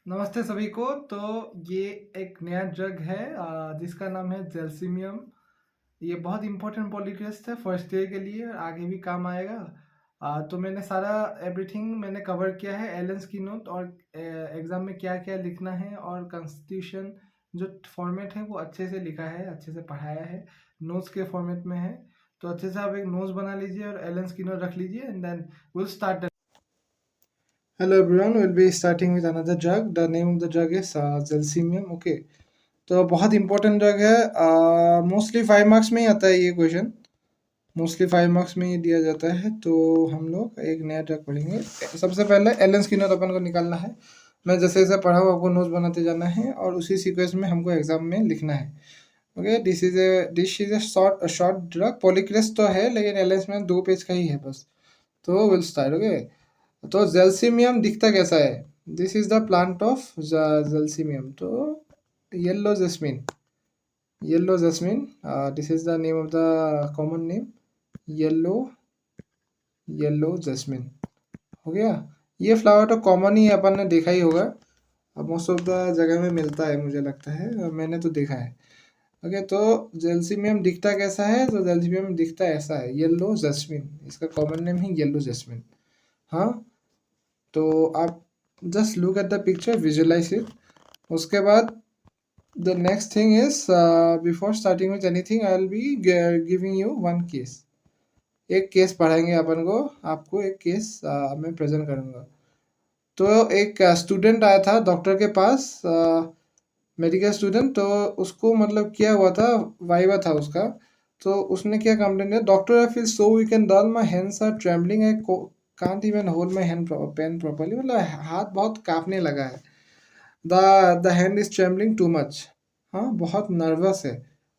नमस्ते सभी को। तो ये एक नया ड्रग है जिसका नाम है जेल्सिमियम। ये बहुत इंपॉर्टेंट पॉलीक्रेस्ट है फर्स्ट ईयर के लिए, आगे भी काम आएगा। तो मैंने सारा एवरीथिंग मैंने कवर किया है, एलेंस की नोट और एग्ज़ाम में क्या क्या लिखना है, और कॉन्स्टिट्यूशन जो फॉर्मेट है वो अच्छे से लिखा है, अच्छे से पढ़ाया है, नोट्स के फॉर्मेट में है। तो अच्छे से आप एक नोट्स बना लीजिए और एलेंस की नोट रख लीजिए and then will start. Hello everyone, we'll be starting with another drug. The name of the drug is Zelsimium. Okay, तो बहुत इंपॉर्टेंट ड्रग है। मोस्टली 5 मार्क्स में ही आता है ये क्वेश्चन, मोस्टली 5 मार्क्स में ही दिया जाता है। तो हम लोग एक नया ड्रग पढ़ेंगे। सबसे पहले एलन स्किनर अपन को निकालना है। मैं जैसे जैसे पढ़ा हूँ आपको नोट्स बनाते जाना है और उसी सीक्वेंस में हमको एग्जाम में लिखना है। Okay, this is a short drug. Polycrest तो है लेकिन एलेंस में 2 पेज का ही है बस। तो विल स्टार्ट। ओके, तो जेल्सिमियम दिखता कैसा है? This is the plant of gelsemium. तो yellow jasmine, yellow jasmine, this is the name of the common name, yellow yellow jasmine. हो गया। ये फ्लावर तो कॉमन ही है, अपन ने देखा ही होगा, अब मोस्ट ऑफ द जगह में मिलता है मुझे लगता है, मैंने तो देखा है। ओके, तो जेल्सिमियम दिखता कैसा है? तो जेल्सिमियम दिखता ऐसा है, येलो जैस्मिन। इसका कॉमन नेम है येलो जैस्मिन। हाँ, तो आप just look at the picture, visualize it. उसके बाद the next thing is, before starting with anything I will be giving you one case. एक केस पढ़ाएंगे अपन को, आपको एक केस मैं प्रेजेंट करूँगा। तो एक स्टूडेंट आया था डॉक्टर के पास, मेडिकल स्टूडेंट। तो उसको मतलब क्या हुआ था, वाइवा था उसका। तो उसने क्या कंप्लेन किया, doctor I feel so weak and dull, my hands are trembling, I can't even hold my hand pen properly. मतलब हाथ बहुत कांपने लगा है। The hand is trembling too much. हाँ, बहुत नर्वस है,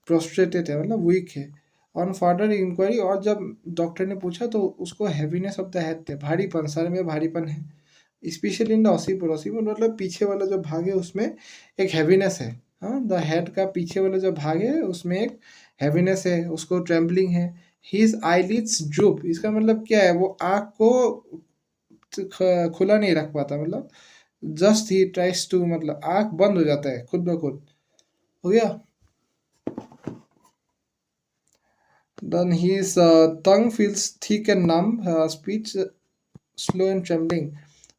प्रोस्ट्रेटेड है, मतलब वीक है। ऑन फर्दर इंक्वायरी, और जब डॉक्टर ने पूछा तो उसको हैवीनेस ऑफ द हेड थे, भारीपन, सर में भारीपन है, स्पेशली इन द ओसीपुर। ओसीपुर मतलब पीछे वाला जो भाग है उसमें एक हैवीनेस है। हाँ, द हेड का पीछे वाला जो भाग है उसमें एक हैवीनेस है, उसको ट्रेम्बलिंग है। हीज आईलिड्स ड्रूप, इसका मतलब क्या है, वो आँख को खुला नहीं रख पाता, मतलब जस्ट ही ट्राइज टू, मतलब आँख बंद हो जाता है खुद ब खुद। हो गया। Then his tongue feels thick and numb, speech slow and trembling.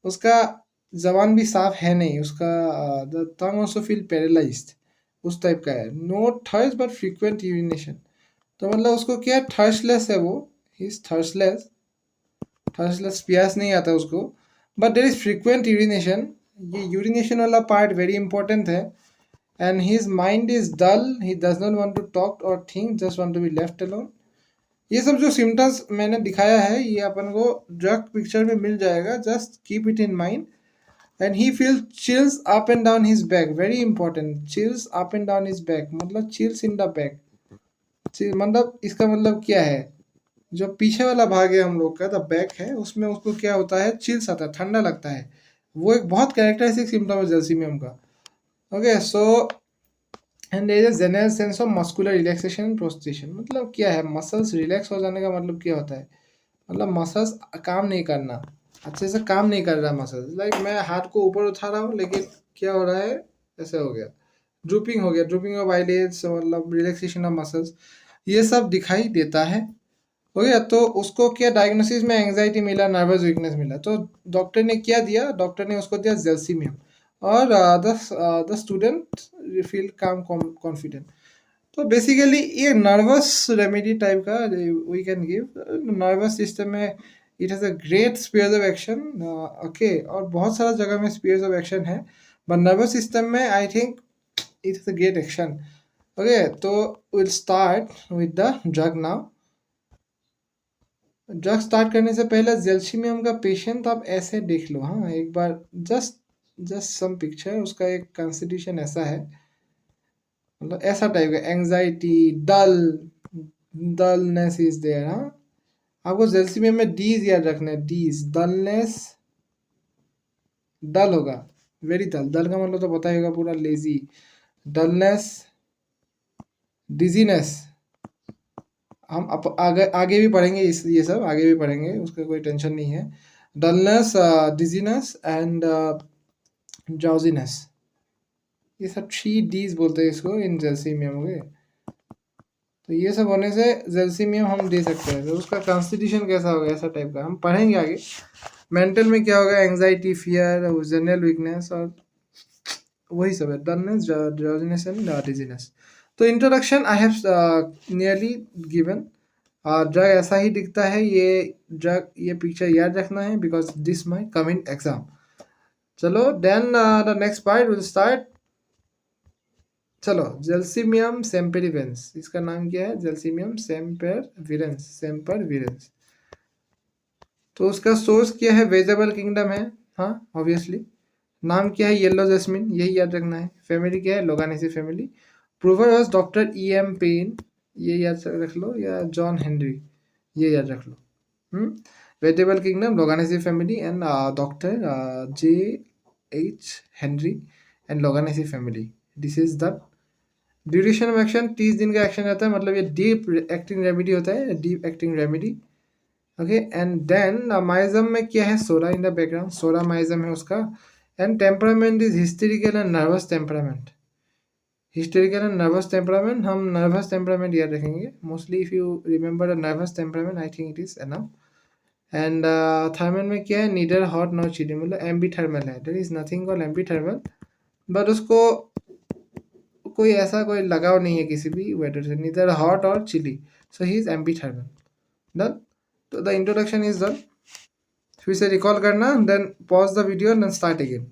उसका जबान भी साफ है नहीं, उसका the tongue also feel paralysed, उस टाइप का है। No thirst but frequent urination. तो मतलब उसको क्या, थर्स्टलेस है वो, ही इज थर्स्टलेस। थर्स्टलेस, प्यास नहीं आता उसको, but there is frequent urination. ये यूरिनेशन वाला पार्ट वेरी इंपॉर्टेंट है। And his mind is dull, he does not want to talk और think, just want to be left alone. ये सब जो सिम्टम्स मैंने दिखाया है ये अपन को ड्रग पिक्चर में मिल जाएगा, just keep it in mind. And he feel chills up and down his back, very important, chills up and down his back, मतलब चिल्स इन द बैक। मतलब इसका मतलब क्या है, जो पीछे वाला भाग है हम लोग का, द बैक है, उसमें उसको क्या होता है, चिल्स आता है, ठंडा लगता है। वो एक बहुत कैरेक्टरिस्टिक सिम्टम है जेल्सिमियम का। Okay, so and there is a general sense of muscular relaxation and prostration. मतलब क्या है, मसल्स रिलैक्स हो जाने का मतलब क्या होता है, मतलब मसल्स काम नहीं करना, अच्छे से काम नहीं कर रहा मसल्स। लाइक मैं हाथ को ऊपर उठा रहा हूँ लेकिन क्या हो रहा है, ऐसे हो गया, ड्रूपिंग हो गया, ड्रूपिंग ऑफ आईलिड्स, मतलब रिलैक्सेशन ऑफ मसल्स, ये सब दिखाई देता है। हो गया। तो उसको क्या डायग्नोसिस में एंजाइटी मिला, नर्वस वीकनेस मिला। तो डॉक्टर ने क्या दिया, डॉक्टर ने उसको दिया जेल्सिमियम। और the student feel calm confident. तो बेसिकली ये नर्वस रेमेडी टाइप का we can give. Nervous system में it has a great spheres of action. Okay, और बहुत सारा जगह में स्पेयर्स ऑफ एक्शन है, बट नर्वस सिस्टम में I think it has a great action. Okay, तो will start with the drug now. Drug start करने से पहले जेल्सिमियम का पेशेंट आप ऐसे देख लो। हाँ, एक बार जस्ट जस्ट सम पिक्चर, उसका एक कॉन्स्टिट्यूशन ऐसा है, मतलब ऐसा टाइप का, anxiety, dull, dullness is there. हाँ, आपको जेल्सिमियम में डीज याद रखना है, डीज, डलनेस, डल होगा, वेरी डल, डल का मतलब तो पता ही होगा, पूरा लेजी, डलनेस, डिजीनेस। हम आगे आगे भी पढ़ेंगे, इस ये सब आगे भी पढ़ेंगे, उसका कोई टेंशन नहीं है। डलनेस, डिजीनेस एंड ड्राउजीनेस, ये सब 3 Ds बोलते हैं इसको इन जेलसीमियम। ओके, तो ये सब होने से जेलसीमियम हम दे सकते हैं। तो उसका कॉन्स्टिट्यूशन कैसा होगा, ऐसा टाइप का हम पढ़ेंगे आगे। मेंटल में क्या होगा, एंजाइटी, फियर, जनरल वीकनेस और वही सब है, डलनेस, ड्राउजीनेस एंड डिजीनेस। तो introduction I have nearly given. Drug ऐसा ही दिखता है, ये ड्रग, ये पिक्चर याद रखना है because this may come in exam. चलो then the next part will start. चलो, जेलसीमियम सेम्पेरिवेंस, इसका नाम क्या है, जेलसीमियम सेम्पेरविरेंस, सेम्पेरविरेंस। तो उसका सोर्स क्या है, वेजिटेबल किंगडम है, हाँ ऑब्वियसली। नाम क्या है, येलो जैस्मिन, यही याद रखना है। फैमिली क्या है, Loganiaceae family. Prover was doctor E.M. Payne, ये याद रख लो, या जॉन हेनरी, ये याद रख लो। Vegetable kingdom, Loganiaceae family and doctor J.H. Henry and Loganiaceae family. This is the duration of action, 30 दिन का एक्शन रहता है, मतलब ये डीप एक्टिंग रेमेडी होता है, deep acting remedy. Okay, and then miasm में क्या है, psora in the background, psora miasm है उसका। And temperament is hysterical and nervous temperament, hysterical and nervous temperament, हम नर्वस टेम्परामेंट याद रखेंगे mostly. If you remember the nervous temperament I think it is enough. And thermal में क्या है, neither hot not chilly, मतलब ambithermal है, there is nothing called ambithermal, but उसको कोई ऐसा कोई लगाव नहीं है किसी भी वेदर से, नीदर हॉट और chilly, so he is ambithermal. Done, तो द इंट्रोडक्शन इज डन। फिर से रिकॉल करना, then pause the video then start again.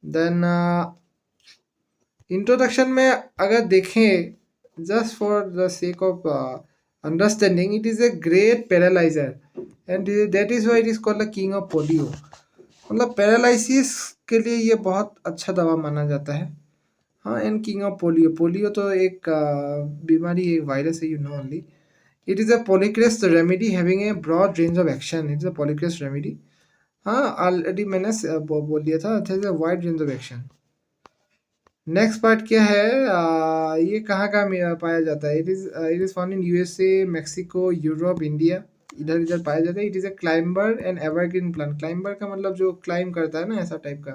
Then introduction में अगर देखें, just for the sake of understanding, it is a great paralyser and that is why it is called the king of polio. मतलब paralysis के लिए ये बहुत अच्छा दवा माना जाता है। हाँ, and king of polio, polio तो एक बीमारी, एक वायरस है, you know only. It is a polycrest remedy having a broad range of action, it is a polycrest remedy. हाँ, ऑलरेडी मैंने बोल दिया था, it is a wide range of action. Next part क्या है, ये कहाँ कहाँ पाया जाता है, it is found in USA, Mexico, Europe, India, इधर इधर पाया जाता है। It is a climber and evergreen plant. Climber का मतलब जो क्लाइंब करता है ना, ऐसा टाइप का,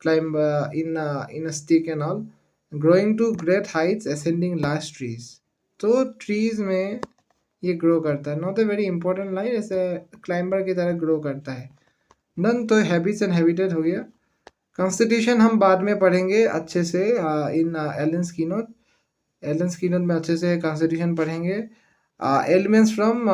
climb in stick and all, growing to great heights, ascending large trees. तो ट्रीज में ये ग्रो करता है, not a very important line, ऐसे क्लाइंबर की तरह ग्रो करता है। डन, तो हैबिट्स एंड हैबिटेट हो गया। कॉन्स्टिट्यूशन हम बाद में पढ़ेंगे अच्छे से इन एलन स्कीनोट, एलन स्कीनोट में अच्छे से कॉन्स्टिट्यूशन पढ़ेंगे। Elements from,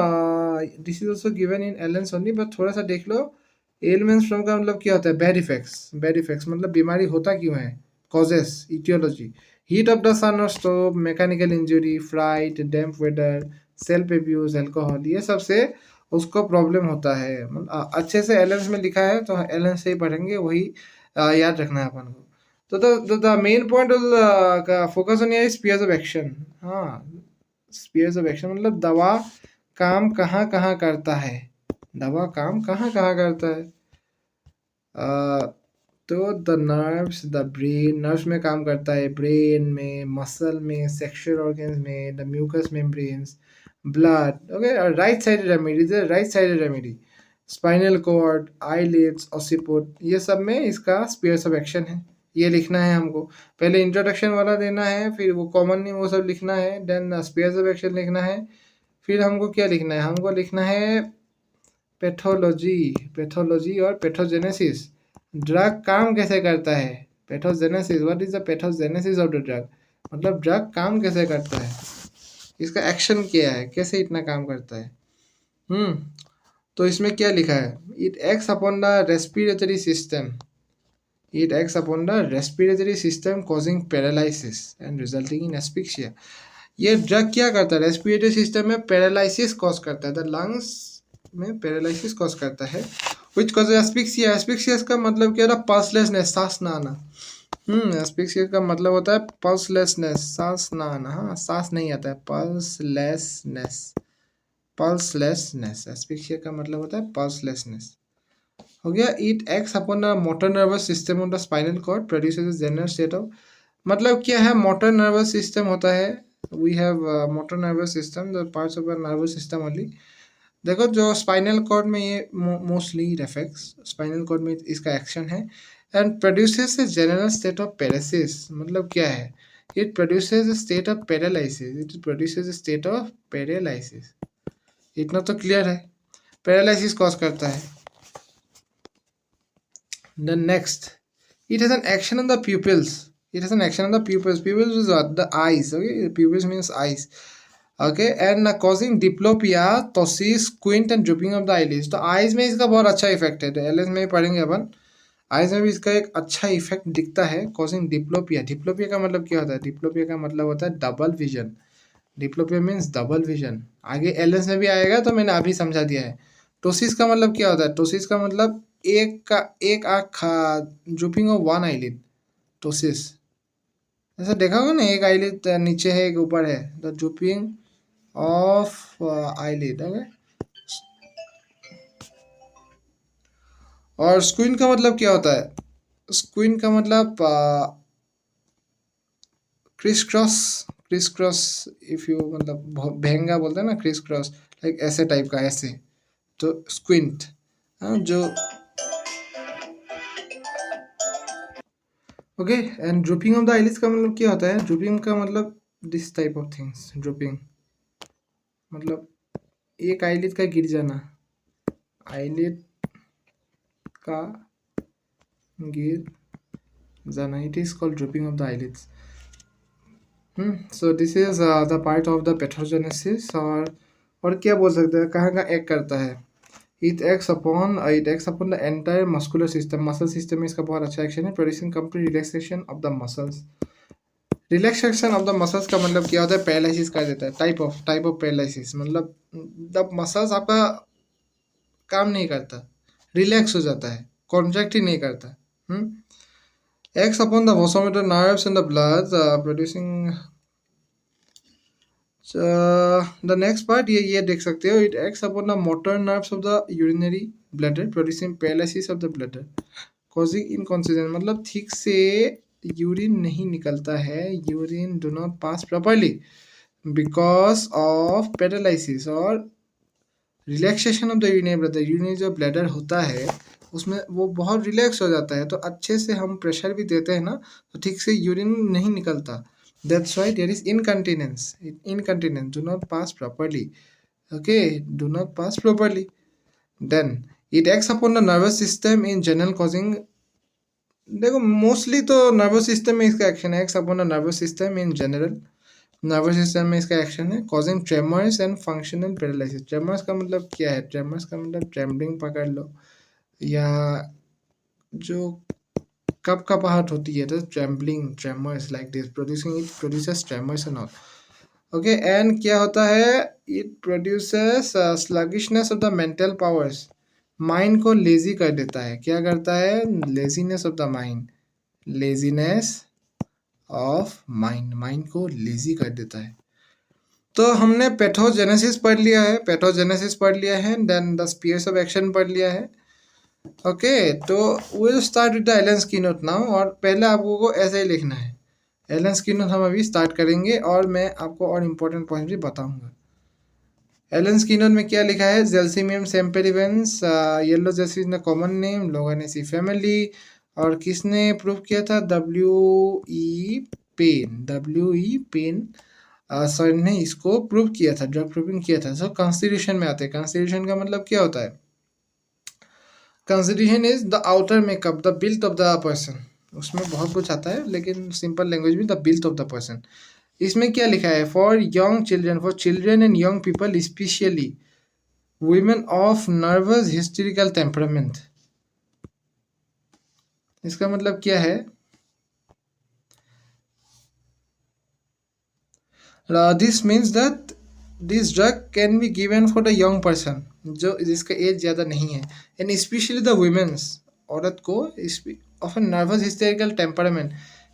this is also given in एलेंस only, but थोड़ा सा देख लो। एलिमेंट्स फ्रॉम का मतलब क्या होता है, बैड इफेक्ट्स, बैड इफेक्ट्स मतलब बीमारी होता क्यों है, causes, etiology, heat of the sun और stove, mechanical injury, fright, damp weather, self abuse, alcohol, ये सब से उसको प्रॉब्लम होता है। अच्छे से एलेंस में लिखा है, तो एलेंस से ही पढ़ेंगे, वही याद रखना है अपन को। तो द मेन पॉइंट का focus on spheres of action. हाँ, स्पीयर्स ऑफ एक्शन मतलब दवा काम कहाँ कहाँ करता है, दवा काम कहाँ कहाँ करता है। तो the nerves, the brain, nerves में काम करता है, ब्रेन में, मसल में, सेक्सुअल ऑर्गन्स में, the mucous membranes, blood. Okay, right side remedy, right side remedy, spinal cord, eyelids, occiput, ये सब में इसका स्पीयर्स ऑफ एक्शन है। ये लिखना है हमको, पहले इंट्रोडक्शन वाला देना है, फिर वो कॉमन नेम वो सब लिखना है, देन स्पीयर्स ऑफ एक्शन लिखना है। फिर हमको क्या लिखना है, हमको लिखना है पैथोलॉजी, पैथोलॉजी और पैथोजेनेसिस, ड्रग काम कैसे करता है, pathogenesis, what is the pathogenesis of the drug, मतलब ड्रग काम कैसे करता है, इसका एक्शन क्या है, कैसे इतना काम करता है। तो इसमें क्या लिखा है, it acts upon the respiratory system, it acts upon the respiratory system causing paralysis and resulting in asphyxia. ये ड्रग क्या करता है, रेस्पिरेटरी सिस्टम में पैरालिसिस कॉज करता है, द लंग्स में पैरालिसिस कॉज करता है, विच कॉज एस्फिक्सिया। एस्फिक्सिया का मतलब क्या होता है, पल्सलेसनेस, सांस ना आना। एस्फिक्सिया का मतलब होता है पल्सलेसनेस, सांस ना आना। हाँ, सांस नहीं आता है, पल्सलेसनेस, पल्सलेसनेस, एस्फिक्सिया का मतलब होता है पल्सलेसनेस। हो गया। It acts upon the motor nervous system of the spinal cord, produces general state of, मतलब क्या है, मोटर नर्वस सिस्टम होता है, we have motor nervous system, the parts of the nervous system only. देखो, जो spinal cord में ये mostly Refex, spinal cord में इसका एक्शन है, and produces a general state of paralysis, मतलब क्या है, it produces A state of paralysis, it produces A state of paralysis. इतना तो क्लियर है, पैरालिसिस कॉज करता है। The next, it has an action on the pupils. It has an action on the pupils. Pupils is what? The eyes. Okay, pupils means eyes. Okay, and causing diplopia, ptosis, squint and drooping of the eyelids. तो eyes में इसका बहुत अच्छा effect है, तो LS में पढ़ेंगे अपन। Eyes में भी इसका एक अच्छा इफेक्ट दिखता है, कॉजिंग डिप्लोपिया। डिप्लोपिया का मतलब क्या होता है? डिप्लोपिया का मतलब होता है double vision. Diplopia means double vision. आगे एलएस में भी आएगा, तो मैंने अभी समझा दिया है। टोसिस का मतलब क्या होता है? टोसिस का मतलब एक आँख drooping of one eyelid, ptosis. ऐसा देखा होगा ना, एक आईलिड नीचे है, एक ऊपर है, the drooping of eyelid. Okay, और स्क्वीन का मतलब क्या होता है? स्क्वीन का मतलब criss cross, criss cross. If you मतलब भेंगा बोलते हैं ना, क्रिस क्रॉस, लाइक ऐसे टाइप का, ऐसे। तो स्क्विंट, जो okay. And drooping of the eyelids का मतलब क्या होता है? ड्रूपिंग का मतलब this type of things. Drooping मतलब एक आईलिड का गिर जाना, आईलिड का गिर जाना, it is called drooping of the eyelids. So this is the part of the pathogenesis. और क्या बोल सकते हैं, कहाँ कहाँ एक्ट करता है? It acts upon the entire muscular system. Muscle system में इसका बहुत अच्छा एक्शन है, producing complete relaxation of the muscles. Relaxation of the muscles का मतलब क्या होता है? पैरालिसिस कर देता है। टाइप ऑफ पैरालिसिस मतलब द मसल्स आपका काम नहीं करता, रिलैक्स हो जाता है, कॉन्ट्रैक्ट ही नहीं करता। Acts upon the vasomotor nerves in the blood, producing the next part, ये देख सकते हो। It acts upon the motor nerves of the urinary bladder, producing paralysis of the bladder, causing inconsistence, मतलब ठीक से यूरिन नहीं निकलता है, urine do not pass properly because of paralysis. और relaxation of the urinary bladder, urinary जो bladder होता है उसमें वो बहुत रिलैक्स हो जाता है, तो अच्छे से हम प्रेशर भी देते हैं ना, तो ठीक से यूरिन नहीं निकलता। That's why there is incontinence. Incontinence do not pass properly. Okay, do not pass properly. Then it acts upon the nervous system in general, causing, देखो मोस्टली तो नर्वस सिस्टम में इसका एक्शन है। Acts upon the nervous system in general, nervous system में इसका action है, causing tremors and functional paralysis. Tremors का मतलब क्या है? ट्रेमर्स का मतलब ट्रेम्बलिंग पकड़ लो, या जो कब कपाहट होती है, तो trembling, tremors like this, producing, it produces tremors and all. Okay, and क्या होता है? It produces sluggishness of the mental powers, mind को लेजी कर देता है। क्या करता है? Laziness of the mind, laziness of mind, mind को लेजी कर देता है। तो हमने पैथोजेनेसिस पढ़ लिया है, पैथोजेनेसिस पढ़ लिया है, then the spheres of action पढ़ लिया है। ओके, तो will start with the Allen Skinner now. और पहले आपको को ऐसे ही लिखना है, एलन स्किनर हम अभी स्टार्ट करेंगे, और मैं आपको और इम्पोर्टेंट पॉइंट भी बताऊंगा। एलन स्किनर में क्या लिखा है? जेल्सिमियम सेम्पेरिवेंस, येलो जेल्सी is common name, Loganiaceae family. और किसने प्रूव किया था? डब्ल्यू ई पेन सर ने इसको प्रूव किया था, ड्रग प्रूविंग किया था। सो कॉन्स्टिट्यूशन में आते हैं। कॉन्स्टिट्यूशन का मतलब क्या होता है? Constitution is the outer makeup, the built of the person. उसमें बहुत कुछ आता है, लेकिन सिंपल लैंग्वेज में the built of the person. इसमें क्या लिखा है? For young children, for children and young people, specially women of nervous hysterical temperament. इसका मतलब क्या है? This means that this drug can be given for the young person, जो जिसका एज ज़्यादा नहीं है, एंड स्पेशली द वुमेन्स, औरत को, of a nervous hysterical temperament.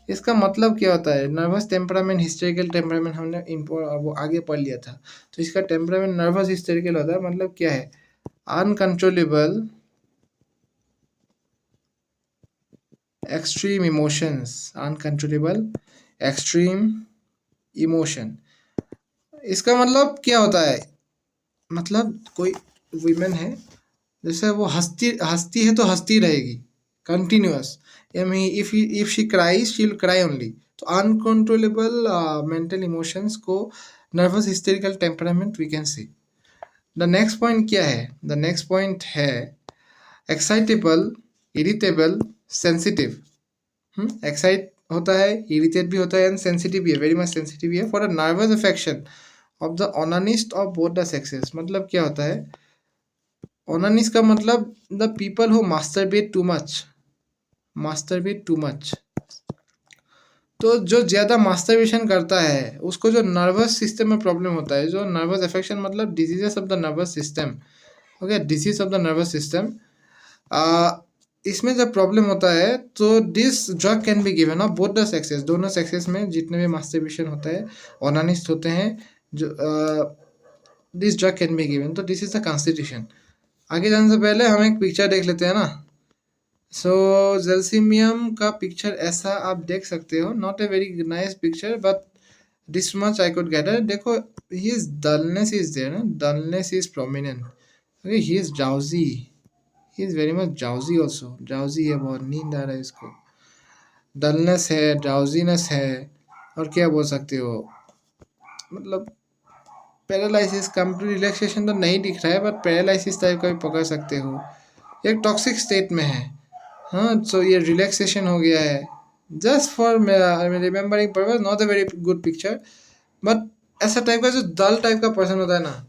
इसका मतलब क्या होता है? नर्वस टेम्परामेंट, हिस्टेरिकल टेम्परामेंट हमने वो आगे पढ़ लिया था। तो इसका टेम्परामेंट नर्वस हिस्टेरिकल होता है, मतलब क्या है? Uncontrollable extreme emotions, uncontrollable extreme emotion. इसका मतलब क्या होता है? मतलब कोई वीमेन है, जैसे वो हंसती है तो हंसती रहेगी, continuous. I mean, if she cries, she'll cry only. तो uncontrollable mental emotions को nervous hysterical temperament we can see. The next point क्या है? The next point है excitable, irritable, sensitive. Excite होता है, irritate भी होता है and sensitive भी है, very much sensitive भी है for a nervous affection of the onanist of both the sexes. मतलब क्या होता है? onanist का मतलब the people who masturbate too much. Masturbate too much. तो जो ज़्यादा मास्टरबेशन करता है उसको जो नर्वस सिस्टम में प्रॉब्लम होता है, जो नर्वस अफेक्शन मतलब diseases of the nervous system. Okay, disease of the nervous system, इसमें जब प्रॉब्लम होता है तो this drug can be given of both the sexes. दोनों सेक्सेस में जितने भी मास्टरबेशन होता है, ओनानिस्ट होते हैं, जो this drug can be given. तो दिस इज द कॉन्स्टिट्यूशन. आगे जाने से पहले हम एक पिक्चर देख लेते हैं ना. सो जेल्सिमियम का पिक्चर ऐसा आप देख सकते हो. Not a very nice picture but this much I could get. देखो, हिज डलनेस इज देयर ना, dullness is prominent. Okay, he is drowsy, he is very much drowsy also. Drowsy है, बहुत नींद आ रहा है इसको. डलनेस है, ड्राउजीनेस है, और क्या बोल सकते हो, मतलब पैरालिसिस. कंप्लीट रिलैक्सेशन तो नहीं दिख रहा है बट पैरालिसिस टाइप का भी पकड़ सकते हो. एक टॉक्सिक स्टेट में है. हाँ, सो ये रिलैक्सेशन हो गया है. Just for remembering purpose, not a very good picture but ऐसा टाइप का जो डल टाइप का पर्सन होता है ना,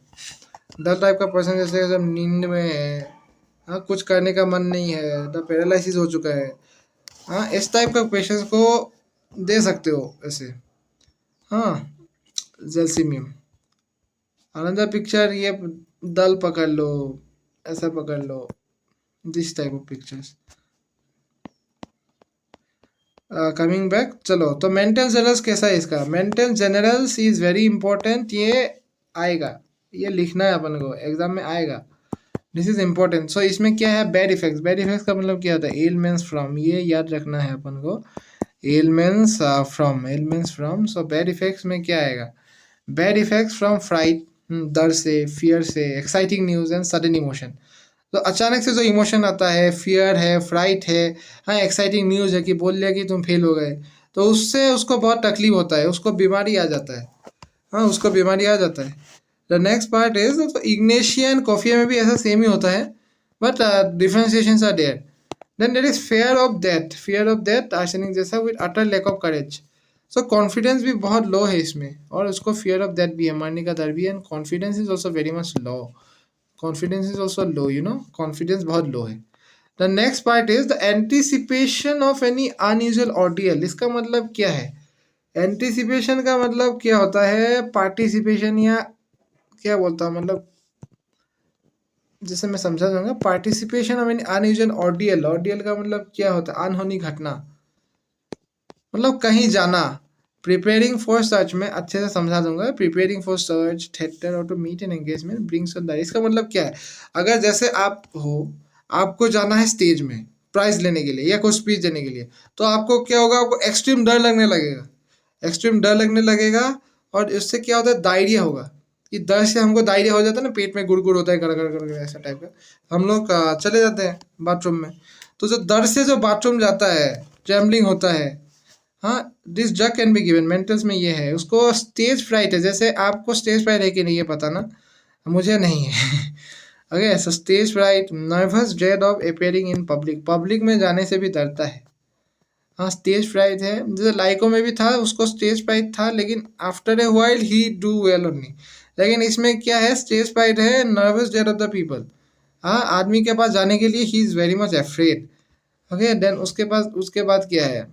डल टाइप का पर्सन, जैसे जब नींद में है, हाँ, कुछ करने का मन नहीं है, द पैरालिसिस हो चुका है, हाँ, इस टाइप का पेशेंट्स को दे सकते हो ऐसे. हाँ, जेल्सिमियम. अनदर पिक्चर, ये दल पकड़ लो, ऐसा पकड़ लो, this type of pictures. Coming back, चलो, तो मेंटल जनरल्स कैसा है इसका. Mental generals is very important. ये आएगा, ये लिखना है अपन को, एग्जाम में आएगा. This is important. सो इसमें क्या है, बैड इफेक्ट्स. बैड इफेक्ट्स का मतलब क्या होता है, एलिमेंट्स फ्रॉम, ये याद रखना है अपन को, elements from, elements from. So bad effects में क्या आएगा, बैड इफेक्ट्स फ्रॉम फ्राइट, डर से, फियर से, exciting news and sudden emotion. तो अचानक से जो इमोशन आता है, फियर है, फ्राइट है, हाँ, एक्साइटिंग न्यूज़ है कि बोल लिया कि तुम फेल हो गए, तो उससे उसको बहुत तकलीफ होता है, उसको बीमारी आ जाता है. हाँ, उसको बीमारी आ जाता है. द नेक्स्ट पार्ट इज, तो इग्नेशियन कॉफिया में भी ऐसा सेम ही होता है but differentiations are there. Then there is fear of death. Fear of death arsenic जैसा, with utter lack of courage. So confidence भी बहुत लो है इसमें, और उसको फियर ऑफ डेथ भी है, मरने का डर भी है. And confidence is also very much low. Confidence is also low, you know, confidence बहुत लो है. The next part is the anticipation of any unusual ordeal. इसका मतलब क्या है, एंटिसिपेशन का मतलब क्या होता है, पार्टिसिपेशन, या क्या बोलता हूँ, मतलब जैसे मैं समझा दूंगा, participation of any unusual ordeal. Ordeal का मतलब क्या होता है, अनहोनी घटना, मतलब कहीं जाना. प्रिपेयरिंग फॉर सर्च में अच्छे से समझा दूंगा. प्रिपेयरिंग फॉर सर्च, थिएटर, और to meet an engagement brings on that. इसका मतलब क्या है, अगर जैसे आप हो, आपको जाना है स्टेज में प्राइज लेने के लिए या कोई स्पीच देने के लिए, तो आपको क्या होगा, आपको एक्सट्रीम डर लगने लगेगा, एक्सट्रीम डर लगने लगेगा. और इससे क्या होता है, डायरिया होगा. ये डर से हमको डायरिया हो जाता है ना, पेट में गुड़ गुड़ होता है, गड़गड़ गड़गड़ ऐसा टाइप का. हम लोग चले जाते हैं बाथरूम में, तो जो डर से जो बाथरूम जाता है, ट्रेम्बलिंग होता है. हाँ, this drug can be given. Mentals में ये है. उसको स्टेज फ्राइट है, जैसे आपको स्टेज फ्राइट है कि नहीं ये पता ना, मुझे नहीं है. Okay, so stage fright, nervous dread of appearing in public. Public में जाने से भी डरता है. हाँ, स्टेज फ्राइट है. जैसे लाइको में भी था, उसको स्टेज फ्राइट था, लेकिन after a while he do well only. लेकिन इसमें क्या है, स्टेज फ्राइट है, nervous dread of the people. हाँ, आदमी के पास जाने के लिए he is very much afraid. Okay, then उसके बाद क्या है,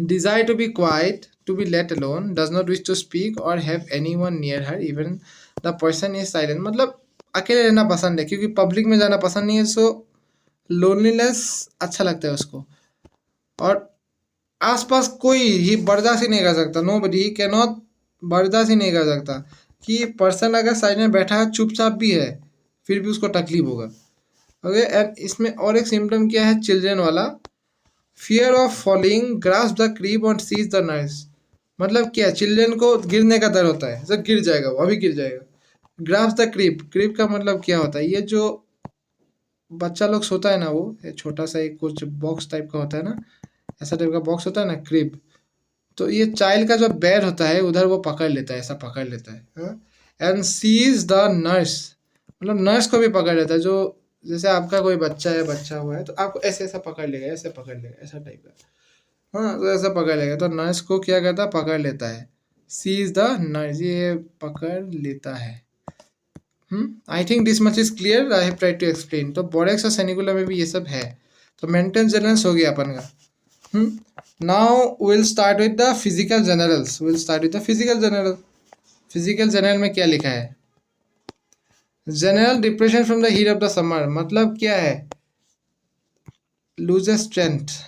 desire to be quiet, to be let alone, does not wish to speak or have anyone near her, even the person is silent. मतलब अकेले रहना पसंद है, क्योंकि पब्लिक में जाना पसंद नहीं है. सो लोनलीनेस अच्छा लगता है उसको, और आसपास कोई ही बर्दाश्त ही नहीं कर सकता. Nobody he can not, बर्दाश्त ही नहीं कर सकता कि पर्सन अगर साइड में बैठा है, चुपचाप भी है, फिर भी उसको तकलीफ होगा. ओके, एंड इसमें और एक सिम्टम क्या है, चिल्ड्रन वाला, fear of falling, grasp the crib और सीज द नर्स. मतलब क्या, चिल्ड्रन को गिरने का डर होता है, जब गिर जाएगा वो, अभी गिर जाएगा. ग्रास्प द क्रीप, क्रीप का मतलब क्या होता है, ये जो बच्चा लोग सोता है ना, वो छोटा सा एक कुछ बॉक्स टाइप का होता है ना, ऐसा टाइप का बॉक्स होता है ना, क्रिब। तो ये चाइल्ड का जो बेड होता है उधर वो पकड़ लेता है, ऐसा पकड़ लेता है, एंड सीज द नर्स, मतलब नर्स को भी पकड़ लेता है। जो जैसे आपका कोई बच्चा है, बच्चा हुआ है, तो आपको ऐसे ऐसा पकड़ लेगा, ऐसे पकड़ लेगा, ऐसा टाइप का, हाँ, तो ऐसा पकड़ लेगा। तो नर्स को क्या करता है, पकड़ लेता है। सीज द नर्स, ये पकड़ लेता है। I think this much is clear, I have tried to explain. तो बोरेक्स और सेनिकुला में भी ये सब है। तो मेंटेन जनरल्स हो गया अपन का। Now will start with the physical generals, will start with the physical general. Physical general में क्या लिखा है? General depression from the heat of the summer, मतलब क्या है? Loses strength.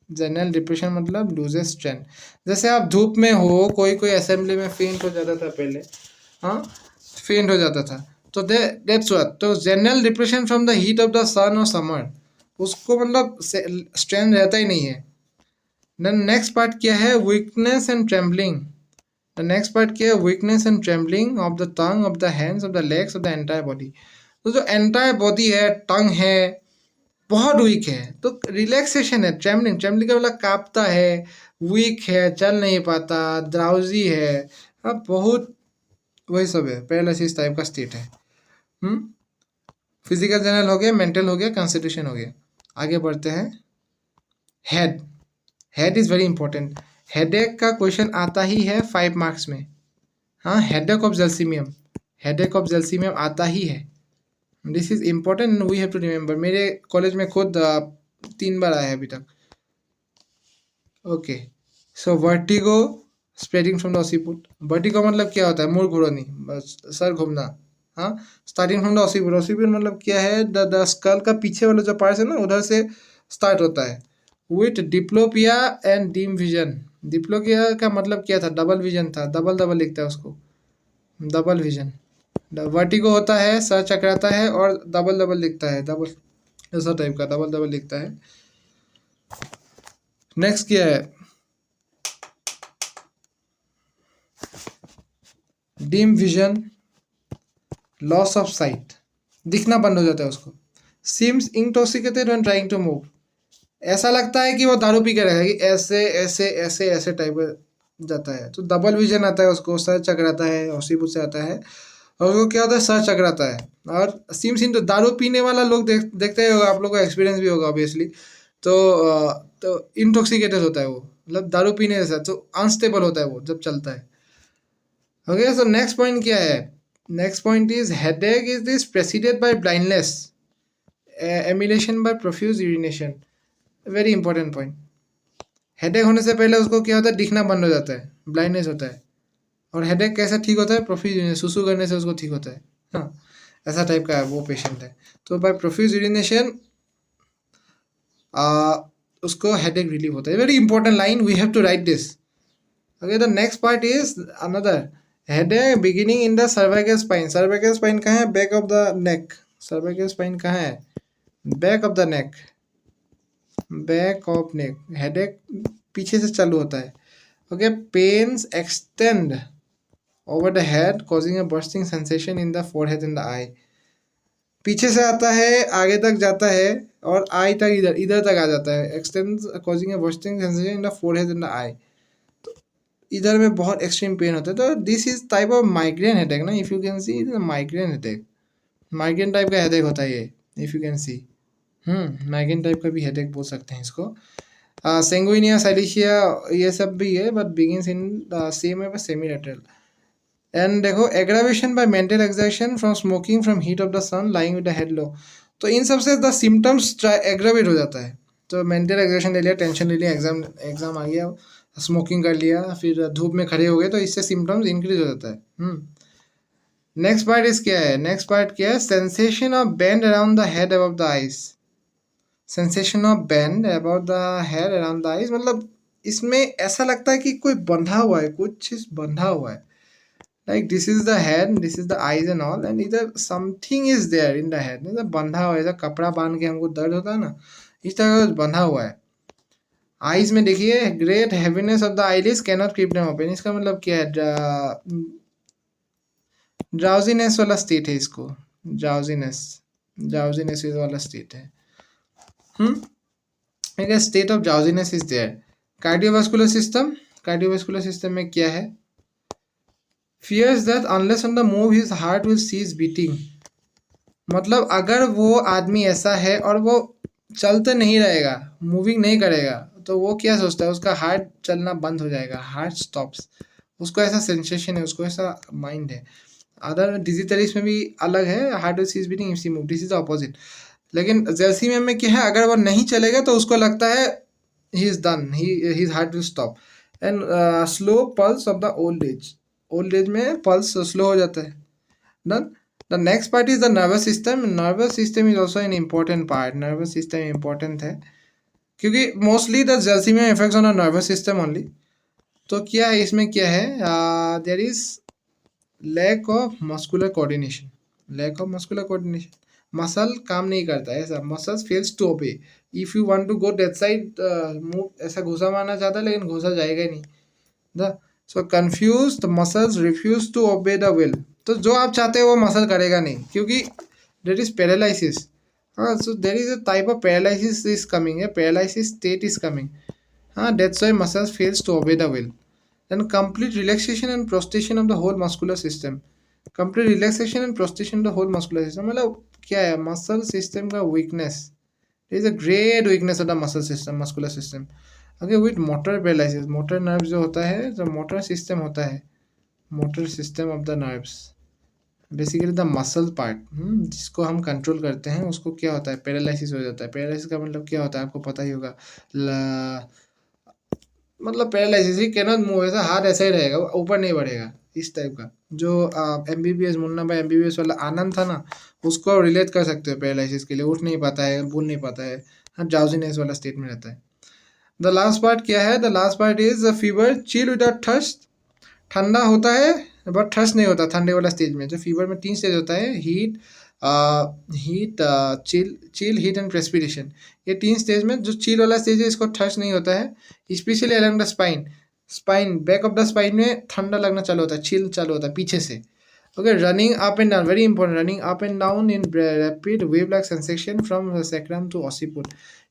जनरल डिप्रेशन मतलब लूजेस स्ट्रेंथ। जैसे आप धूप में हो, कोई कोई असेंबली में फेंट हो जाता था पहले, हाँ, फेंट हो जाता था, तो दैट्स व्हाट। तो general depression from the heat of the sun और समर, उसको मतलब स्ट्रेंथ रहता ही नहीं है। देन नेक्स्ट पार्ट क्या है? Weakness and trembling. The next part क्या है? Weakness and trembling of the tongue, of the hands, of the legs, of the entire body. तो जो एंटायर बॉडी है, टंग है, बहुत वीक है, तो रिलैक्सेशन है। ट्रेम्बलिंग, ट्रेम्बलिंग का मतलब कांपता है, वीक है, चल नहीं पाता, ड्राउजी है, अब बहुत वही सब है, पैरालिसिस टाइप का स्टेट है। फिजिकल जनरल हो गया, मेंटल हो गया, कॉन्स्टिट्यूशन हो गया। आगे बढ़ते हैं। Head, head is very important. Headache का क्वेश्चन आता ही है 5 मार्क्स में। हाँ, headache of gelsemium, headache of gelsemium आता ही है। This is important, we have to remember. मेरे कॉलेज में खुद 3 बार आया है अभी तक। Okay, so vertigo spreading from the occiput. Vertigo मतलब क्या होता है? मुड़ घुरनी, बस सर घूमना। हाँ, स्टार्टिंग फ्रॉम द ऑसीपुट। ऑसीपुट मतलब क्या है? द स्कल का पीछे वाला जो पार्ट है ना, उधर से स्टार्ट होता है। With diplopia and dim vision. Diplopia का मतलब क्या था? डबल विजन था, डबल डबल लिखता है उसको, डबल विजन। वर्टिगो होता है, सर चकराता है और डबल डबल लिखता है, डबल ऐसा टाइप का डबल डबल लिखता है। नेक्स्ट क्या है? Dim vision, loss of sight, दिखना बंद हो जाता है उसको। Seems intoxicated when trying to move, ऐसा लगता है कि वो दारू पी के रहेगा, कि ऐसे ऐसे ऐसे ऐसे टाइप का जाता है। तो डबल विजन आता है उसको, सर चकराता है, औसीपुर से आता है, और वो क्या होता है? सर चकराता है। और सीम्स इन, तो दारू पीने वाला लोग देखते ही होगा, आप लोगों को एक्सपीरियंस भी होगा ऑब्वियसली। तो इंटॉक्सिकेटेड होता है वो, मतलब दारू पीने जैसा, तो अनस्टेबल होता है वो जब चलता है। ओके, सो नेक्स्ट पॉइंट क्या है? Next point is headache is this preceded by blindness, amelioration by profuse urination. Very important point. Headache होने से पहले उसको क्या होता है? दिखना बंद हो जाता है, ब्लाइंडनेस होता है। और हेडेक कैसे ठीक होता है? प्रोफ्यूज यूरिनेशन, सुसु करने से उसको ठीक होता है। हाँ, ऐसा टाइप का वो पेशेंट है। तो बाय प्रोफ्यूज यूरिनेशन उसको हेडेक रिलीव होता है। Very important line, we have to write this. Okay, the next part is another headache beginning in the cervical spine. Cervical spine कहाँ है? Back of the neck. Cervical spine कहाँ है? Back of the neck, back of neck. Headache पीछे से चालू होता है। Okay, pains extend over the head causing a bursting sensation in the forehead and the आई। पीछे से आता है, आगे तक जाता है, और आई तक, इधर इधर तक आ जाता है। Extend causing a bursting sensation in the forehead and the eye, इधर में बहुत एक्सट्रीम पेन होता है। तो this is type of migraine headache ना, if you can see, migraine headache, migraine type का हेडेक होता है ये, if you can see. Migraine type का भी हेडेक बोल सकते हैं इसको। सेंगुइनिया, साइलिशिया, ये सब भी है, बट बिगिंस इन सेम है, सेमी लेटरल। एंड देखो, aggravation by mental exertion from smoking from heat of the sun lying with the head low. तो इन सब से द सिम्टम्स एग्रावेट हो जाता है। तो मेंटल एक्सर्शन ले लिया, टेंशन ले लिया, एग्जाम आ गया, स्मोकिंग कर लिया, फिर धूप में खड़े हो गए, तो इससे सिम्टम्स इंक्रीज हो जाता है। नेक्स्ट पार्ट इज क्या है? नेक्स्ट पार्ट क्या है? Sensation of band around the head above the eyes. Sensation of band about the head around the eyes, मतलब इसमें ऐसा लगता है कि कोई बंधा हुआ है, कुछ चीज बंधा हुआ है। Like this is the head, this is the eyes and all, and इधर something is there in the head, मतलब बंधा हुआ है। ऐसा कपड़ा बांध के हमको दर्द होता है ना, इस तरह का बंधा हुआ है। आइज में देखिए, great heaviness of the eyelids can not keep them open, इसका मतलब क्या है? ड्राउजीनेस वाला स्टेट है इसको, ड्राउजीनेस, ड्राउजीनेस वाला स्टेट है। State of drowsiness is there. Cardiovascular system में क्या है? Fears that unless on the move his heart will cease beating. मतलब अगर वो आदमी ऐसा है और वो चलते नहीं रहेगा, मूविंग नहीं करेगा, तो वो क्या सोचता है? उसका हार्ट चलना बंद हो जाएगा, हार्ट स्टॉप्स। उसको ऐसा सेंसेशन है, उसको ऐसा माइंड है। अदर डिजिटलिस्ट में भी अलग है, heart will cease beating if she move, this is the opposite. लेकिन जैलसीमियम में क्या है? अगर वो नहीं चलेगा तो उसको लगता है he is done, his heart will stop. And slow pulse of the old age. Old age में पल्स स्लो हो जाता है। Done. The next part is the nervous system. Nervous system is also an important part. Nervous system important है क्योंकि mostly the gelsemium effects on a nervous system only. तो क्या है इसमें? क्या है? There is lack of muscular coordination. Lack of muscular coordination, muscle काम नहीं करता है ऐसा, muscles fails to obey. If you want to go that side, move ऐसा घुसा मारना चाहता है लेकिन घुसा जाएगा ही नहीं। The so confused the muscles refuse to obey the will. तो जो आप चाहते हो वो मसल करेगा नहीं, क्योंकि देट इज पैरालिसिस। हाँ, so there is a type of paralysis is coming, है पैरालिसिस स्टेट इज कमिंग। हाँ, that's why muscles fails to obey the will. Then complete relaxation and prostration of the whole muscular system. Complete relaxation and prostration of the whole muscular system मतलब क्या है? Muscle system का weakness. Is a great weakness of the muscle system, muscular system. Okay, with motor paralysis. Motor nerve जो होता है, जो motor system होता है, motor system of the nerves, basically the muscle part जिसको हम कंट्रोल करते हैं, उसको क्या होता है? पैरालिसिस हो जाता है। पैरालिसिस का मतलब क्या होता है? आपको पता ही होगा। मतलब पैरालिसिस ही कैनॉट मूव, ऐसा हाथ ऐसा ही रहेगा, ऊपर नहीं बढ़ेगा, इस टाइप का। जो MBBS मुन्ना भाई MBBS वाला आनंद था ना, उसको रिलेट कर सकते हो पैरालिसिस के लिए। उठ नहीं पाता है, बोल नहीं पाता है, हाँ, ड्राउजीनेस वाला स्टेट में रहता है। द लास्ट पार्ट क्या है? The last part is fever, chill without thirst. ठंडा होता है बट थर्स्ट नहीं होता ठंडे वाला स्टेज में। जो फीवर में 3 स्टेज होता है, हीट, चिल, हीट एंड प्रेस्पिरेशन। ये 3 स्टेज में जो चिल वाला स्टेज है, इसको थर्स्ट नहीं होता है। Specially along the spine, back of the spine में ठंडा लगना चालू होता है, चिल चालू होता है पीछे से। Okay, running up and down, very important, running up and down in rapid wave like sensation from sacrum to occiput.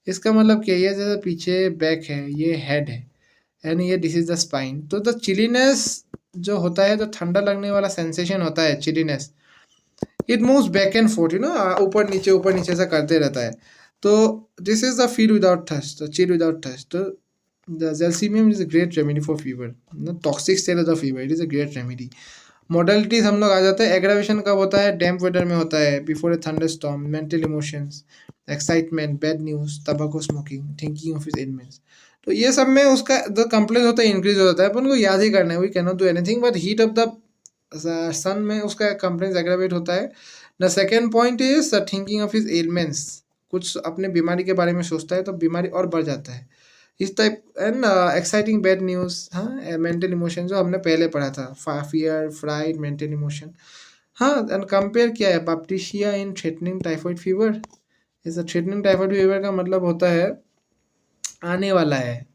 इसका मतलब क्या? ये जैसे पीछे बैक है, ये हेड है, एंड ये दिस इज द स्पाइन। तो द चिलीनेस जो होता है, जो ठंडा लगने वाला सेंसेशन होता है, chilliness, it moves back and forth, ऊपर नीचे ऐसा करते रहता है। तो this is the feel without thirst, chill without thirst. तो the gelsemium is a great remedy for fever, toxic state of the fever, it is a great remedy. Modalities हम लोग आ जाते हैं। एग्रावेशन कब होता है? डैम्प वेदर में होता है, before A thunderstorm, mental emotions, excitement, bad news, tobacco smoking, thinking of his elements. तो ये सब में उसका जो कंप्लेन होता है इंक्रीज हो जाता है। अपन को याद ही करना है, we can not do anything, but heat of the sun में उसका कंप्लेन एग्रावेट होता है। The second point is thinking of his ailments, कुछ अपने बीमारी के बारे में सोचता है तो बीमारी और बढ़ जाता है, इस type. And exciting bad news, हाँ, मेंटल इमोशन जो हमने पहले पढ़ा था, फियर, फ्राइड, मेंटल इमोशन। हाँ, एंड कंपेयर क्या है? बाप्टिशिया इन थ्रेटनिंग टाइफाइड फीवर। इस थ्रेटनिंग टाइफाइड फीवर का मतलब होता है आने वाला है,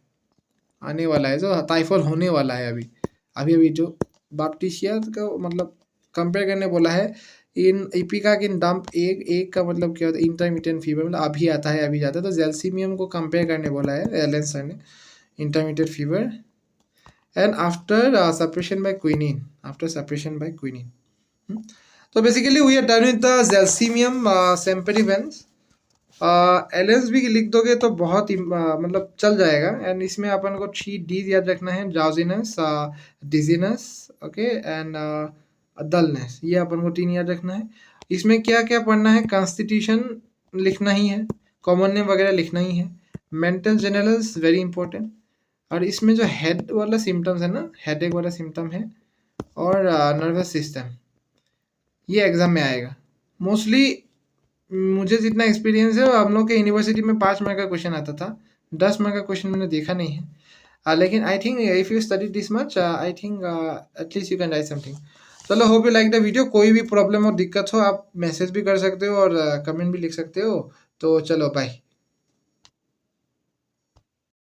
जो टाइफाइड होने वाला है अभी जो बाप्टिशिया का मतलब कंपेयर करने बोला है। इन इपिका इन डंप एक का मतलब क्या होता है? इंटरमीडिएट फीवर, मतलब अभी आता है, अभी जाता है। तो जैलसीमियम को कंपेयर करने बोला है एलन सर ने, intermediate fever. And after suppression by quinine, तो basically we are done with the gelsemium sempervirens. Allen's भी लिख दोगे तो बहुत ही मतलब चल जाएगा। एंड इसमें अपन को 3 Ds याद रखना है, drowsiness, dizziness, okay, and dullness. ये अपन को 3 याद रखना है। इसमें क्या क्या पढ़ना है? कॉन्स्टिट्यूशन लिखना ही है, कॉमन नेम वगैरह लिखना ही है, मेंटल जनरल्स वेरी इंपॉर्टेंट। और इसमें जो हेड वाला सिम्टम्स है ना, हेडेक वाला सिम्टम है, और नर्वस सिस्टम, ये एग्जाम में आएगा मोस्टली। मुझे जितना एक्सपीरियंस है, हम लोग के यूनिवर्सिटी में 5 मार्क का क्वेश्चन आता था, 10 मार्क का क्वेश्चन मैंने देखा नहीं है। लेकिन I think if you study this much, I think at least you can write something. चलो, hope you like the video. कोई भी प्रॉब्लम और दिक्कत हो, आप मैसेज भी कर सकते हो और कमेंट भी लिख सकते हो। तो चलो, बाय।